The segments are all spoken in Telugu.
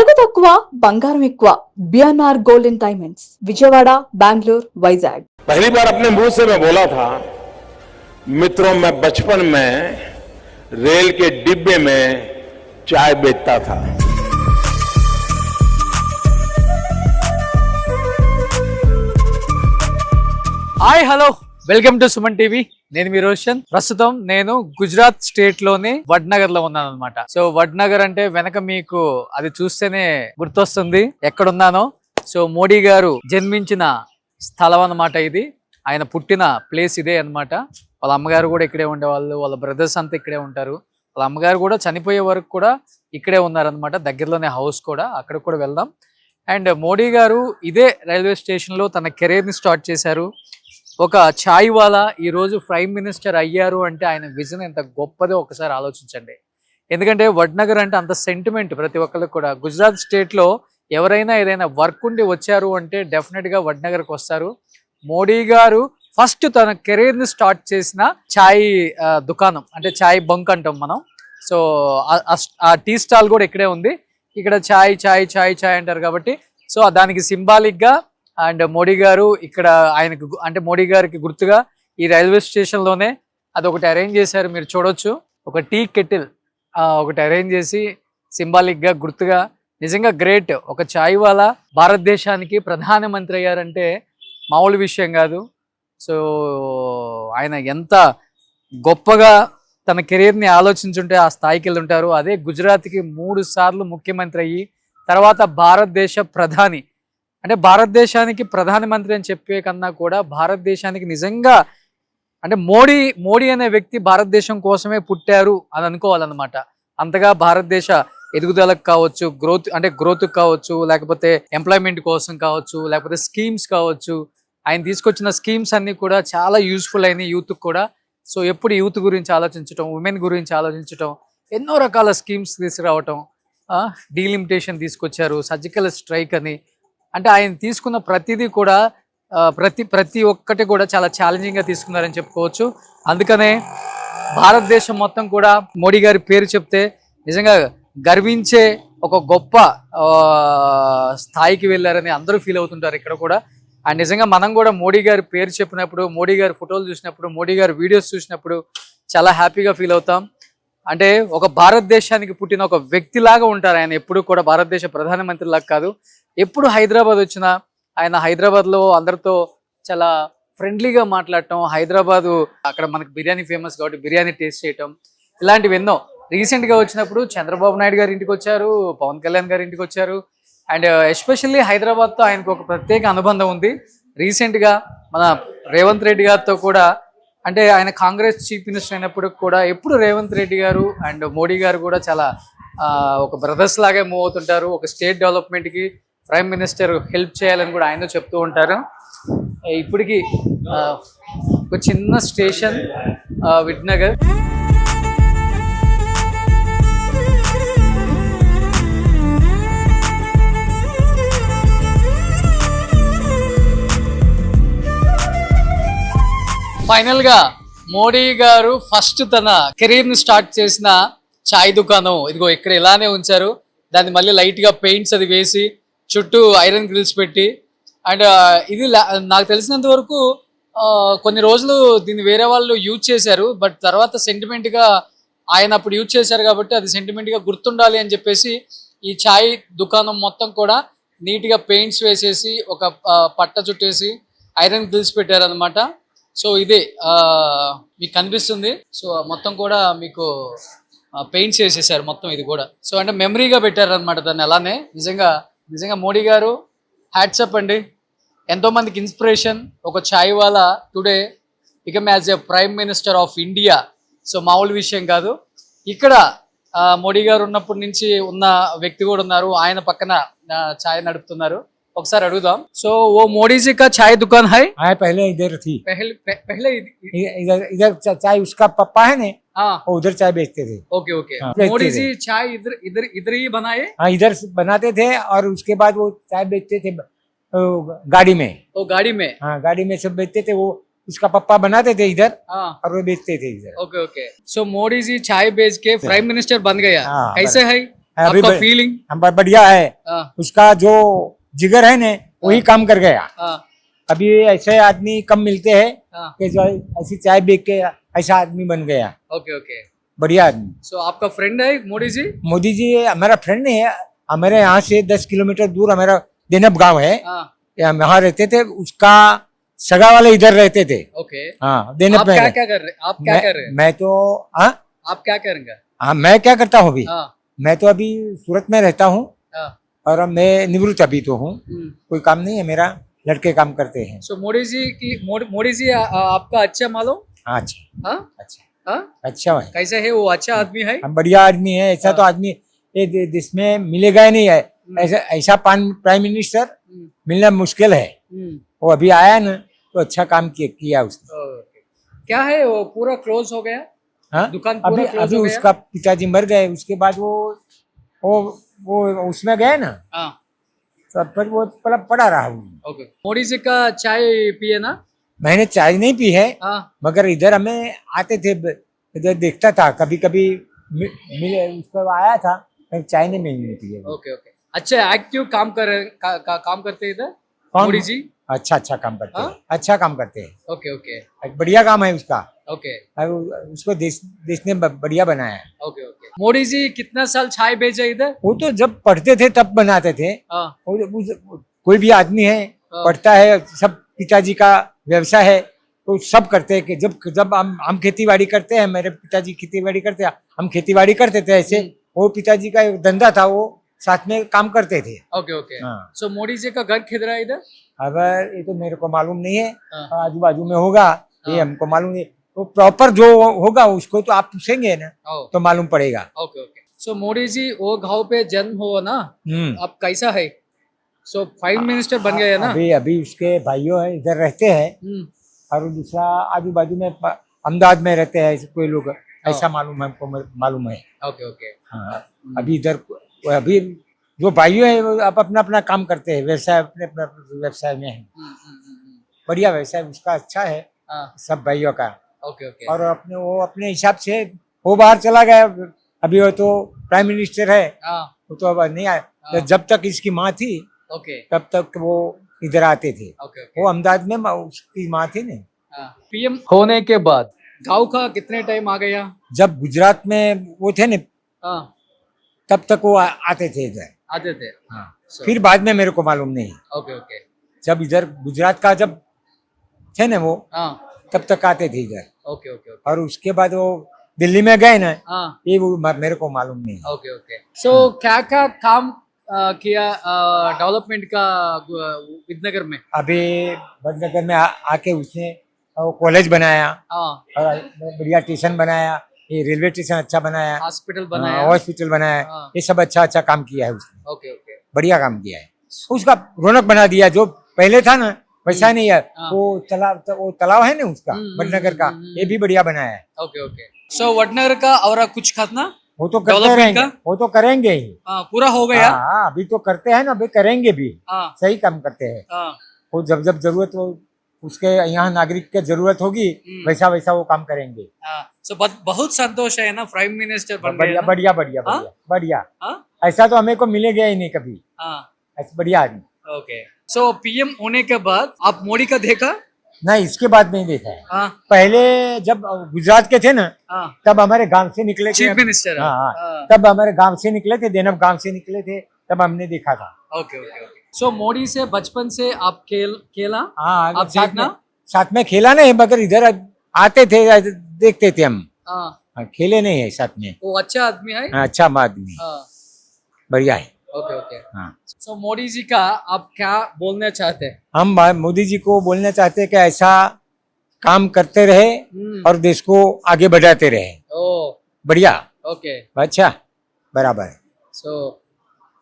తరుగు తక్కువ బంగారం ఎక్కువ BNR gold and diamonds Vijayawada Bangalore Vizag. पहली बार अपने मुंह से मैं बोला था, मित्रों, मैं बचपन में रेल के डिब्बे में चाय बेचता था। Hi hello welcome to Suman TV. నేను మీ రోషన్। ప్రస్తుతం నేను గుజరాత్ స్టేట్ లోని వడ్నగర్ లో ఉన్నాను అనమాట। సో వడ్నగర్ అంటే వెనక మీకు అది చూస్తేనే గుర్తొస్తుంది ఎక్కడున్నానో। సో మోడీ గారు జన్మించిన స్థలం అన్నమాట ఇది। ఆయన పుట్టిన ప్లేస్ ఇదే అన్నమాట। వాళ్ళ అమ్మగారు కూడా ఇక్కడే ఉండేవాళ్ళు, వాళ్ళ బ్రదర్స్ అంతా ఇక్కడే ఉంటారు। వాళ్ళ అమ్మగారు కూడా చనిపోయే వరకు కూడా ఇక్కడే ఉన్నారనమాట। దగ్గరలోనే హౌస్ కూడా, అక్కడికి కూడా వెళ్దాం। అండ్ మోడీ గారు ఇదే రైల్వే స్టేషన్ లో తన కెరీర్ ని స్టార్ట్ చేశారు। ఒక ఛాయ్ వాలా ఈ రోజు ప్రైమ్ మినిస్టర్ అయ్యారు అంటే ఆయన విజన్ ఎంత గొప్పదో ఒకసారి ఆలోచించండి। ఎందుకంటే వడ్నగర్ అంటే అంత సెంటిమెంట్ ప్రతి ఒక్కరికి కూడా। గుజరాత్ స్టేట్ లో ఎవరైనా ఏదైనా వర్క్ ఉండి వచ్చారు అంటే డెఫినెట్ గా వడ్నగర్కి వస్తారు। మోడీ గారు ఫస్ట్ తన కెరీర్ ని స్టార్ట్ చేసిన ఛాయ్ దుకాణం అంటే ఛాయ్ బంక్ అంటాం మనం। సో ఆ టీ స్టాల్ కూడా ఇక్కడే ఉంది। ఇక్కడ ఛాయ్ ఛాయ్ ఛాయ్ ఛాయ్ అంటారు కాబట్టి సో దానికి సింబాలిక్ గా అండ్ మోడీ గారు ఇక్కడ ఆయనకు అంటే మోడీ గారికి గుర్తుగా ఈ రైల్వే స్టేషన్ లోనే అదొకటి అరేంజ్ చేశారు, మీరు చూడొచ్చు। ఒక టీ కెటిల్ ఒకటి అరేంజ్ చేసి సింబాలిక్ గా గుర్తుగా, నిజంగా గ్రేట్। ఒక ఛాయ్ వాలా భారతదేశానికి ప్రధానమంత్రి అయ్యారంటే మామూలు విషయం కాదు। సో ఆయన ఎంత గొప్పగా తన కెరీర్ని ఆలోచించుంటే ఆ స్థాయికి వెళ్ళి ఉంటారు। అదే గుజరాత్కి 3 సార్లు ముఖ్యమంత్రి అయ్యి తర్వాత భారతదేశ ప్రధాని, అంటే భారతదేశానికి ప్రధానమంత్రి అని చెప్పే కన్నా కూడా భారతదేశానికి నిజంగా అంటే మోడీ అనే వ్యక్తి భారతదేశం కోసమే పుట్టారు అని అనుకోవాలన్నమాట। అంతగా భారతదేశ ఎదుగుదలకు కావచ్చు, గ్రోత్ కావచ్చు, లేకపోతే ఎంప్లాయ్మెంట్ కోసం కావచ్చు, లేకపోతే స్కీమ్స్ కావచ్చు, ఆయన తీసుకొచ్చిన స్కీమ్స్ అన్ని కూడా చాలా యూస్ఫుల్ అయినాయి యూత్ కూడా। సో ఎప్పుడు యూత్ గురించి ఆలోచించటం, ఉమెన్ గురించి ఆలోచించటం, ఎన్నో రకాల స్కీమ్స్ తీసుకురావటం, డీలిమిటేషన్ తీసుకొచ్చారు, సర్జికల్ స్ట్రైక్ అని, అంటే ఆయన తీసుకున్న ప్రతిదీ కూడా ప్రతి ఒక్కటి కూడా చాలా ఛాలెంజింగ్ గా తీసుకున్నారని చెప్పుకోవచ్చు। అందుకనే భారతదేశం మొత్తం కూడా మోడీ గారి పేరు చెప్తే నిజంగా గర్వించే ఒక గొప్ప స్థాయికి వెళ్ళారని అందరూ ఫీల్ అవుతుంటారు ఇక్కడ కూడా। అండ్ నిజంగా మనం కూడా మోడీ గారి పేరు చెప్పినప్పుడు, మోడీ గారి ఫోటోలు చూసినప్పుడు, మోడీ గారి వీడియోస్ చూసినప్పుడు చాలా హ్యాపీగా ఫీల్ అవుతాం। అంటే ఒక భారతదేశానికి పుట్టిన ఒక వ్యక్తిలాగా ఉంటారు ఆయన ఎప్పుడు కూడా, భారతదేశ ప్రధానమంత్రి లాగా కాదు। ఎప్పుడు హైదరాబాద్ వచ్చినా ఆయన హైదరాబాద్లో అందరితో చాలా ఫ్రెండ్లీగా మాట్లాడటం, హైదరాబాదు అక్కడ మనకు బిర్యానీ ఫేమస్ కాబట్టి బిర్యానీ టేస్ట్ చేయటం, ఇలాంటివి ఎన్నో। రీసెంట్గా వచ్చినప్పుడు చంద్రబాబు నాయుడు గారి ఇంటికి వచ్చారు, పవన్ కళ్యాణ్ గారి ఇంటికి వచ్చారు। అండ్ ఎస్పెషల్లీ హైదరాబాద్తో ఆయనకు ఒక ప్రత్యేక అనుబంధం ఉంది। రీసెంట్గా మన రేవంత్ రెడ్డి గారితో కూడా, అంటే ఆయన కాంగ్రెస్ చీఫ్ మినిస్టర్ అయినప్పుడు కూడా ఎప్పుడు రేవంత్ రెడ్డి గారు అండ్ మోడీ గారు కూడా చాలా ఒక బ్రదర్స్ లాగే మూవ్ అవుతుంటారు। ఒక స్టేట్ డెవలప్మెంట్కి ప్రైమ్ మినిస్టర్ హెల్ప్ చేయాలని కూడా ఆయన చెప్తూ ఉంటారు। ఇప్పటికి ఒక చిన్న స్టేషన్ వడ్నగర్। ఫైనల్ గా మోడీ గారు ఫస్ట్ తన కెరీర్ ని స్టార్ట్ చేసిన చాయ్ దుకాణం ఇదిగో ఇక్కడ ఇలానే ఉంచారు। దాన్ని మళ్ళీ లైట్ గా పెయింట్స్ అది వేసి చుట్టూ ఐరన్ గ్రిల్స్ పెట్టి, అండ్ ఇది నాకు తెలిసినంత వరకు కొన్ని రోజులు దీన్ని వేరే వాళ్ళు యూజ్ చేశారు, బట్ తర్వాత సెంటిమెంట్ గా ఆయన అప్పుడు యూజ్ చేశారు కాబట్టి అది సెంటిమెంట్ గా గుర్తుండాలి అని చెప్పేసి ఈ చాయ్ దుకాణం మొత్తం కూడా నీట్ గా పెయింట్స్ వేసేసి ఒక పట్ట చుట్టేసి ఐరన్ గ్రిల్స్ పెట్టారు అనమాట। సో ఇదే మీకు కనిపిస్తుంది। సో మొత్తం కూడా మీకు పెయింట్స్ వేసేసారు మొత్తం ఇది కూడా। సో అంటే మెమరీగా పెట్టారు అనమాట దాన్ని అలానే। నిజంగా మోడీ గారు హ్యాట్సప్ అండి, ఎంతో మందికి ఇన్స్పిరేషన్। ఒక chai wala today become as a prime minister of India. So మామూలు విషయం కాదు। ఇక్కడ మోడీ గారు ఉన్నప్పటి నుంచి ఉన్న వ్యక్తి కూడా ఉన్నారు, ఆయన పక్కన ఛాయ్ నడుపుతున్నారు। ఒకసారి అడుగుదాం। సో ఓ మోడీ जी का चाय दुकान है? हाँ, पहले इधर थी। पहले इधर चाय उसका पप्पा है ने, हाँ, उधर चाय बेचते थे। Okay okay. हाँ, मोदी जी चाय इधर ही बनाए? हाँ, इधर बनाते थे और उसके बाद वो चाय बेचते थे गाड़ी में। वो गाड़ी में? हाँ, गाड़ी में सब बेचते थे। वो उसका पप्पा बनाते थे इधर, हाँ, और वो बेचते थे इधर। Okay okay. So Modi ji चाय बेच के प्राइम मिनिस्टर बन गया, कैसे है? अभी आपका फीलिंग? बढ़िया है। हाँ उसका जो जिगर है ना वही काम कर गया। हाँ अभी ऐसे आदमी कम मिलते हैं हाँ कि जो ऐसी चाय बेच के ऐसा आदमी बन गया। Okay okay. बढ़िया आदमी। सो आपका फ्रेंड है मोदी जी? मोदी जी हमारा फ्रेंड नहीं है, हमारे यहाँ से 10 किलोमीटर दूर हमारा देनब गांव है, हाँ हम वहाँ रहते थे। उसका सगा वाले इधर रहते थे। ओके। हाँ देनब आप में क्या रहे। क्या कर रहे? आप क्या कर रहे हैं? मैं तो हाँ आप क्या करेंगे? हाँ मैं क्या करता हूँ अभी, हाँ मैं तो अभी सूरत में रहता हूँ हाँ। और अब मैं निवृत्त अभी तो हूँ, कोई काम नहीं है मेरा, लड़के काम करते हैं। सो मोदी जी की मोदी जी आपका अच्छा मालूम? हाँ अच्छा हाँ अच्छा हाँ। अच्छा है। कैसे है वो? अच्छा आदमी है? हम बढ़िया आदमी है। ऐसा तो आदमी ये देश में मिलेगा ही नहीं है। ऐसा ऐसा प्राइम मिनिस्टर मिलना मुश्किल है। वो अभी आया ना तो अच्छा काम किया उसने। ओके। क्या है वो पूरा क्लोज हो गया? हाँ दुकान पूरा अभी close अभी हो गया? उसका पिताजी मर गए, उसके बाद वो उसमें गए ना, हाँ तो फिर वो पड़ा रहा हूँ। ओके। मोदी जी का चाय पिए ना? मैंने चाय नहीं पी है, हाँ मगर इधर हमें आते थे, इधर देखता था कभी कभी मिले, उसको आया था, चाय नहीं मिलनी थी। Okay okay. अच्छा एक्टिव काम काम करते हैं इधर कौन? मोदी जी? अच्छा काम करते हैं। हाँ? अच्छा काम करते हैं। ओके ओके बढ़िया काम है उसका। ओके और उसको देश ने बढ़िया बनाया है। Okay okay. मोदी जी कितना साल चाय बेचे इधर? वो तो जब पढ़ते थे तब बनाते थे। हाँ कोई भी आदमी है हाँ। पढ़ता है, सब पिताजी का व्यवसाय है तो सब करते हैं कि जब जब हम खेती बाड़ी करते हैं, मेरे पिताजी खेती बाड़ी करते हैं, हम खेती बाड़ी करते थे ऐसे। वो पिताजी का एक धंधा था, वो साथ में काम करते थे। Okay okay. हाँ। सो मोदी जी का घर किधर है इधर? अब ये तो मेरे को मालूम नहीं है, हाँ। आजू बाजू में होगा, ये हाँ। हमको मालूम नहीं। तो प्रॉपर जो होगा उसको तो आप पूछेंगे ना ओ, तो मालूम पड़ेगा। Okay okay. So Modi ji वो गांव पे जन्म हुआ ना, अब कैसा है? सो प्राइम मिनिस्टर बन गए ना? अभी अभी उसके भाइयों है इधर रहते हैं और दूसरा आजू बाजू में अहमदाबाद में रहते हैं कोई लोग, ऐसा मालूम है हमको, मालूम है। Okay okay. हाँ अभी इधर अभी जो भाइयों है वो आप अपना अपना काम करते हैं, व्यवसाय अपने अपने व्यवसाय में है। बढ़िया व्यवसाय उसका अच्छा है हाँ सब भाइयों का। Okay okay. और अपने वो अपने हिसाब से वो बाहर चला गया, अभी वो तो प्राइम मिनिस्टर है, हाँ वो तो अब नहीं आया। हाँ। जब तक इसकी माँ थी ओके तब तक वो इधर आते थे। Okay okay. वो अहमदाबाद में उसकी माँ थी ना। पीएम होने के बाद गांव का कितने टाइम आ गया? जब गुजरात में वो थे ना हाँ तब तक वो आते थे इधर। आते थे। हाँ So- फिर बाद में मेरे को मालूम नहीं। Okay okay. जब इधर गुजरात का जब थे ना वो हाँ तब तक आते थे इधर, ओके ओके ओके। और उसके बाद वो दिल्ली में गए ना, हाँ ये वो मेरे को मालूम नहीं। Okay okay. सो क्या क्या काम किया डेवलपमेंट का विद्यानगर में? अभी बदनगर में आके उसने वो कॉलेज बनाया हाँ और बढ़िया स्टेशन बनाया, ये रेलवे स्टेशन अच्छा बनाया, हॉस्पिटल बनाया। हॉस्पिटल बनाया, हाँ। ये सब अच्छा अच्छा काम किया है उसने, ओके ओके। बढ़िया काम किया है। उसका रौनक बना दिया, जो पहले था ना वैसा नहीं है। हाँ। वो तालाब है ना उसका बदनगर का, ये भी बढ़िया बनाया है। Okay okay. सो वडनगर का और कुछ खाना वो तो करते Development रहेंगे, का? वो तो करेंगे ही। पूरा हो गया? हाँ अभी तो करते हैं ना, अभी करेंगे भी, हाँ सही काम करते हैं। हाँ वो जब जब जरूरत हो उसके यहाँ नागरिक की जरूरत होगी वैसा वैसा वो काम करेंगे। हाँ। सो बहुत संतोष है ना, प्राइम मिनिस्टर बन गए बढ़िया ना? बढ़िया बढ़िया हाँ? बढ़िया बढ़िया। हाँ ऐसा तो हमें को मिलेगा ही नहीं कभी, हाँ ऐसा बढ़िया आदमी। ओके। सो पीएम होने के बाद आप मोदी का देखा? नहीं इसके बाद नहीं देखा है। हाँ पहले जब गुजरात के थे ना हाँ। तब हमारे गांव से निकले थे। Chief minister. हाँ हाँ, तब हमारे गांव से निकले थे, देनब गांव से निकले थे, तब हमने देखा था। Okay okay okay. So Modi से बचपन से आप खेला? हाँ आप देखना? साथ में खेला नहीं, मगर इधर आते थे, देखते थे हम। हाँ खेले नहीं है साथ में। वो अच्छा आदमी है। हाँ, अच्छा आदमी, हाँ बढ़िया है। Okay okay. हाँ सो मोदी जी का आप क्या बोलना चाहते हैं? हम मोदी जी को बोलना चाहते हैं कि ऐसा काम करते रहे और देश को आगे बढ़ाते रहे। ओ बढ़िया, ओके। अच्छा, बराबर है। So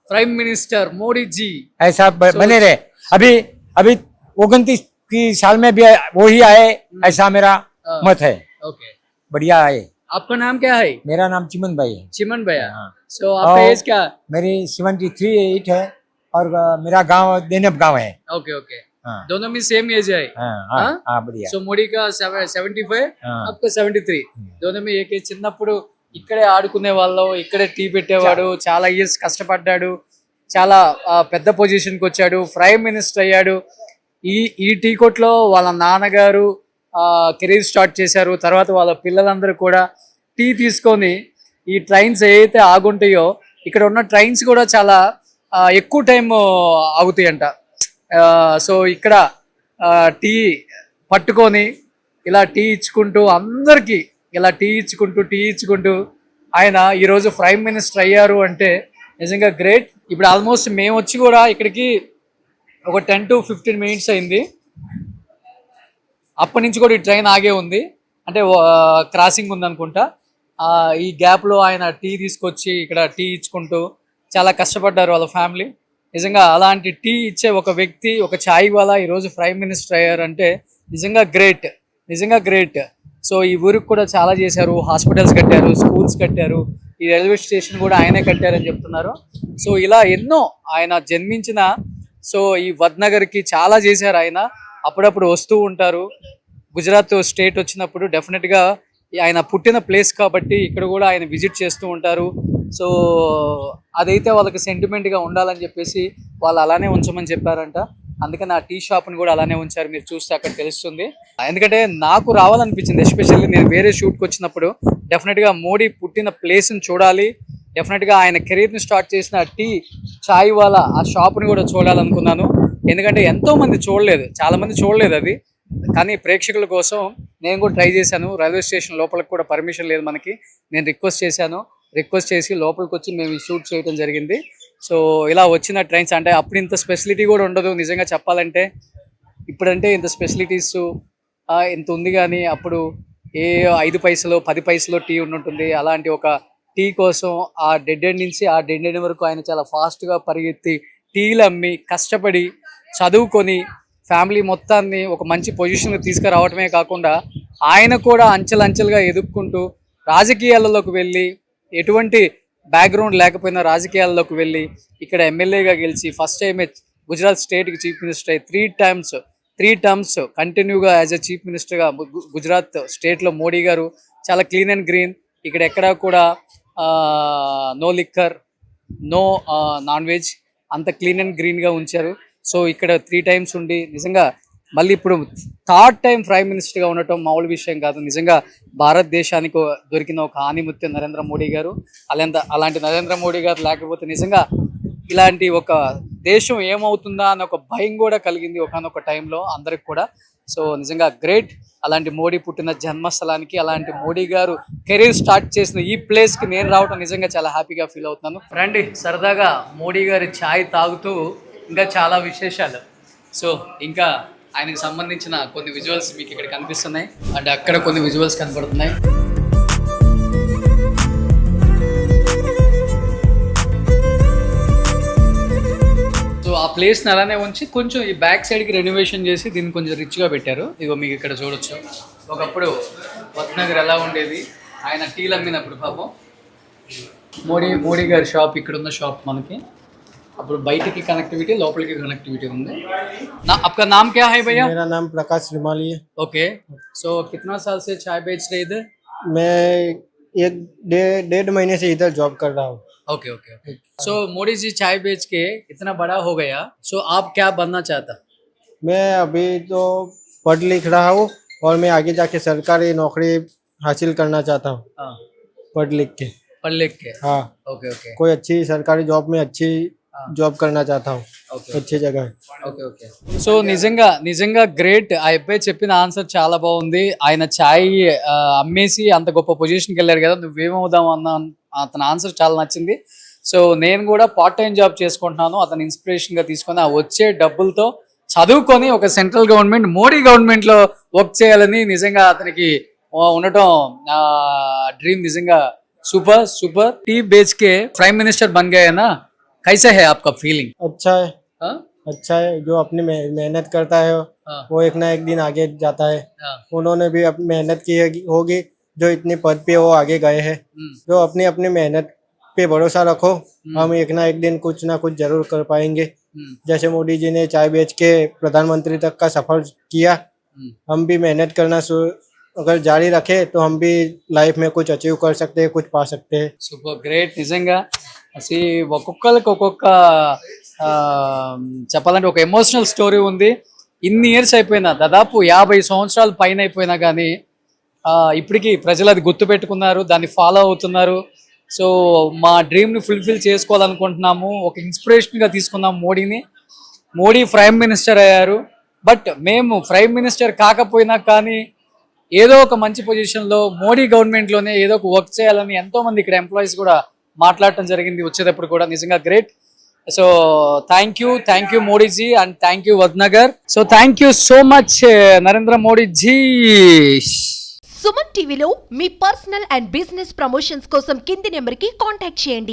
prime minister Modi ji ऐसा बने रहे। अभी अभी 29 की साल में भी वो ही आए, ऐसा मेरा मत है। ओके। बढ़िया आए। आपका नाम क्या है? मेरा नाम चिमन भाई है। चिमन भैया। हाँ। सो आपका और एज क्या? मेरी 73 है और मेरा गांव देनब गांव है। Okay okay. हाँ दोनों में सेम एज है। हाँ हाँ? हाँ हाँ बढ़िया। సో మోడీ का 75 हाँ। आपका 73 दोनों में एक చిన్నప్పుడు ఇక్కడే ఆడుకునే వాళ్ళు, ఇక్కడే టీ పెట్టేవాడు, చాలా ఇయర్స్ కష్టపడ్డాడు, చాలా పెద్ద పొజిషన్కి వచ్చాడు, ప్రైమ్ మినిస్టర్ అయ్యాడు. ఈ టీ కొట్లో వాళ్ళ నాన్నగారు కెరీర్ స్టార్ట్ చేశారు. తర్వాత వాళ్ళ పిల్లలందరూ కూడా టీ తీసుకొని ఈ ట్రైన్స్ ఏవైతే ఆగుంటాయో ఇక్కడ ఉన్న ట్రైన్స్ కూడా చాలా ఎక్కువ టైం ఆగుతాయంట. సో ఇక్కడ టీ పట్టుకొని ఇలా టీ ఇచ్చుకుంటూ అందరికీ ఇలా టీ ఇచ్చుకుంటూ ఆయన ఈరోజు ప్రైమ్ మినిస్టర్ అయ్యారు అంటే నిజంగా గ్రేట్. ఇప్పుడు ఆల్మోస్ట్ మేము వచ్చి కూడా ఇక్కడికి ఒక 10 to 15 minutes అయింది. అప్పటి నుంచి కూడా ఈ ట్రైన్ ఆగే ఉంది, అంటే క్రాసింగ్ ఉందనుకుంటా. ఈ గ్యాప్లో ఆయన టీ తీసుకొచ్చి ఇక్కడ టీ ఇచ్చుకుంటూ చాలా కష్టపడ్డారు వాళ్ళ ఫ్యామిలీ. నిజంగా అలాంటి టీ ఇచ్చే ఒక వ్యక్తి, ఒక ఛాయ్ వాలా ఈరోజు ప్రైమ్ మినిస్టర్ అయ్యారంటే నిజంగా గ్రేట్. సో ఈ ఊరికి కూడా చాలా చేశారు, హాస్పిటల్స్ కట్టారు, స్కూల్స్ కట్టారు, ఈ రైల్వే స్టేషన్ కూడా ఆయనే కట్టారని చెప్తున్నారు. సో ఇలా ఎన్నో ఆయన జన్మించిన సో ఈ వడ్నగర్కి చాలా చేశారు ఆయన. అప్పుడప్పుడు వస్తూ ఉంటారు. గుజరాత్ స్టేట్ వచ్చినప్పుడు డెఫినెట్గా ఆయన పుట్టిన ప్లేస్ కాబట్టి ఇక్కడ కూడా ఆయన విజిట్ చేస్తూ ఉంటారు. సో అదైతే వాళ్ళకి సెంటిమెంట్గా ఉండాలని చెప్పేసి వాళ్ళు అలానే ఉంచమని చెప్పారంట. అందుకని ఆ టీ షాప్ని కూడా అలానే ఉంచారు. మీరు చూస్తే అక్కడ తెలుస్తుంది. ఎందుకంటే నాకు రావాలనిపించింది, ఎస్పెషల్లీ నేను వేరే షూట్కి వచ్చినప్పుడు డెఫినెట్గా మోడీ పుట్టిన ప్లేస్ని చూడాలి, డెఫినెట్గా ఆయన కెరీర్ని స్టార్ట్ చేసిన టీ చాయ్ వాలా ఆ షాప్ని కూడా చూడాలనుకున్నాను. ఎందుకంటే ఎంతోమంది చూడలేదు, చాలామంది చూడలేదు అది. కానీ ప్రేక్షకుల కోసం నేను కూడా ట్రై చేశాను. రైల్వే స్టేషన్ లోపలికి కూడా పర్మిషన్ లేదు మనకి. నేను రిక్వెస్ట్ చేసి లోపలికి వచ్చి మేము ఈ షూట్ చేయడం జరిగింది. సో ఇలా వచ్చిన ట్రైన్స్ అంటే అప్పుడు ఇంత స్పెసిలిటీ కూడా ఉండదు నిజంగా చెప్పాలంటే. ఇప్పుడంటే ఇంత స్పెసిలిటీస్ ఇంత ఉంది, కానీ అప్పుడు ఏ 5 పైసలు 10 పైసలు టీ ఉంటుంది. అలాంటి ఒక టీ కోసం ఆ డెడ్ ఎండ్ నుంచి ఆ డెడ్ ఎండ్ వరకు ఆయన చాలా ఫాస్ట్గా పరిగెత్తి టీలు అమ్మి కష్టపడి చదువుకొని ఫ్యామిలీ మొత్తాన్ని ఒక మంచి పొజిషన్కి తీసుకురావటమే కాకుండా ఆయన కూడా అంచెలంచెలుగా ఎదుర్కొంటూ రాజకీయాలలోకి వెళ్ళి, ఎటువంటి బ్యాక్గ్రౌండ్ లేకపోయినా రాజకీయాల్లోకి వెళ్ళి ఇక్కడ ఎమ్మెల్యేగా గెలిచి ఫస్ట్ టైం గుజరాత్ స్టేట్కి చీఫ్ మినిస్టర్ అయ్యి 3 టర్మ్స్ కంటిన్యూగా యాజ్ ఎ చీఫ్ మినిస్టర్గా గుజరాత్ స్టేట్లో మోడీ గారు చాలా క్లీన్ అండ్ గ్రీన్. ఇక్కడ ఎక్కడా కూడా no liquor, no non veg, అంత క్లీన్ అండ్ గ్రీన్గా ఉంచారు. సో ఇక్కడ 3 times ఉండి నిజంగా మళ్ళీ ఇప్పుడు 3rd time ప్రైమ్ మినిస్టర్గా ఉండటం మామూలు విషయం కాదు. నిజంగా భారతదేశానికి దొరికిన ఒక ఆణిముత్యం నరేంద్ర మోడీ గారు. అలాంటి నరేంద్ర మోడీ గారు లేకపోతే నిజంగా ఇలాంటి ఒక దేశం ఏమవుతుందా అన్న ఒక భయం కూడా కలిగింది ఒకనొక టైంలో అందరికి కూడా. సో నిజంగా గ్రేట్. అలాంటి మోడీ పుట్టిన జన్మస్థలానికి, అలాంటి మోడీ గారు కెరీర్ స్టార్ట్ చేసిన ఈ ప్లేస్కి నేను రావడం నిజంగా చాలా హ్యాపీగా ఫీల్ అవుతున్నాను. రండి సరదాగా మోడీ గారి ఛాయ్ తాగుతూ ఇంకా చాలా విశేషాలు, సో ఇంకా ఆయనకు సంబంధించిన కొన్ని విజువల్స్ మీకు ఇక్కడ కనిపిస్తున్నాయి అండ్ అక్కడ కొన్ని విజువల్స్ కనపడుతున్నాయి. సో ఆ ప్లేస్ని అలానే ఉంచి కొంచెం ఈ బ్యాక్ సైడ్కి రెనోవేషన్ చేసి దీన్ని కొంచెం రిచ్గా పెట్టారు. ఇదిగో మీకు ఇక్కడ చూడొచ్చు. ఒకప్పుడు వడ్నగర్ ఎలా ఉండేది, ఆయన టీలు అమ్మినప్పుడు పాపం మోడీ గారి షాప్ ఇక్కడ ఉన్న షాప్ మనకి. అప్పుడు బయటికి కనెక్టివిటీ, లోపలికి కనెక్టివిటీ ఉంది. आपका नाम क्या है भैया? मेरा नाम प्रकाश रिमाली है। ओके, सो कितना साल से चाय बेच रहे इधर? मैं 1.5 महीने से इधर जॉब कर रहा हूँ। Okay okay okay. So Modi ji चाय बेच के इतना बड़ा हो गया, सो आप क्या बनना चाहता? मैं अभी तो पढ़ लिख रहा हूँ और मैं आगे जाके सरकारी नौकरी हासिल करना चाहता हूँ। हाँ, पढ़ लिख के। हाँ, ओके ओके कोई अच्छी सरकारी जॉब में अच्छी जॉब करना चाहता हूँ, ఓకే अच्छी जगह। Okay okay. సో నిజంగా గ్రేట్. ఆ అబ్బాయి చెప్పిన ఆన్సర్ చాలా బాగుంది. ఆయన ఛాయ్ అమ్మేసి అంత గొప్ప పొజిషన్కి వెళ్ళారు కదా, నువ్వేమవుదాం అన్న అతని ఆన్సర్ చాలా నచ్చింది. సో నేను కూడా పార్ట్ టైం జాబ్ చేసుకుంటున్నాను, అతని ఇన్స్పిరేషన్గా తీసుకొని ఆ వచ్చే డబ్బులతో చదువుకొని ఒక సెంట్రల్ గవర్నమెంట్ మోడీ గవర్నమెంట్లో వర్క్ చేయాలని నిజంగా అతనికి ఉండటం డ్రీమ్. నిజంగా సూపర్. టీ बेच के प्राइम मिनिस्टर बन गए ना, कैसा है आपका फीलिंग? अच्छा है, हाँ? अच्छा है। जो अपनी मेहनत करता है हाँ, वो एक ना एक दिन आगे जाता है। हाँ, उन्होंने भी अपनी मेहनत की होगी, जो इतनी पद पे वो आगे गए हैं। जो अपनी मेहनत पे भरोसा रखो, हम एक ना एक दिन कुछ ना कुछ जरूर कर पाएंगे। जैसे मोदी जी ने चाय बेच के प्रधानमंत्री तक का सफर किया, हम भी मेहनत करना अगर जारी रखे तो हम भी लाइफ में कुछ अचीव कर सकते हैं, कुछ पा सकते हैं। సూపర్ గ్రేట్ నిజంగా అసలు ఒక్కొక్కరికి ఒక్కొక్క ఆ, చెప్పాలంటే ఒక ఎమోషనల్ స్టోరీ ఉంది. ఇన్ని ఇయర్స్ అయిపోయినా దాదాపు 50 సంవత్సరాల పైన అయిపోయినా కానీ ఇప్పటికీ ప్రజలు అది గుర్తు పెట్టుకున్నారు, దాన్ని ఫాలో అవుతున్నారు. సో మా డ్రీమ్ని ఫుల్ఫిల్ చేసుకోవాలనుకుంటున్నాము. ఒక ఇన్స్పిరేషన్గా తీసుకున్నాం మోడీని. మోడీ ప్రైమ్ మినిస్టర్ అయ్యారు, బట్ మేము ప్రైమ్ మినిస్టర్ కాకపోయినా కానీ ఏదో ఒక మంచి పొజిషన్లో మోడీ గవర్నమెంట్లోనే ఏదో ఒక వర్క్ చేయాలని ఎంతోమంది ఇక్కడ ఎంప్లాయీస్ కూడా మాట్లాడటం జరిగింది వచ్చేటప్పుడు కూడా. నిజంగా great. So thank you Modiji and thank you Vadnagar. So thank you so much Narendra Modiji. Suman టీవీలో మీ పర్సనల్ అండ్ బిజినెస్ ప్రమోషన్స్ కోసం కింది నెంబర్కి కాంటాక్ట్ చేయండి.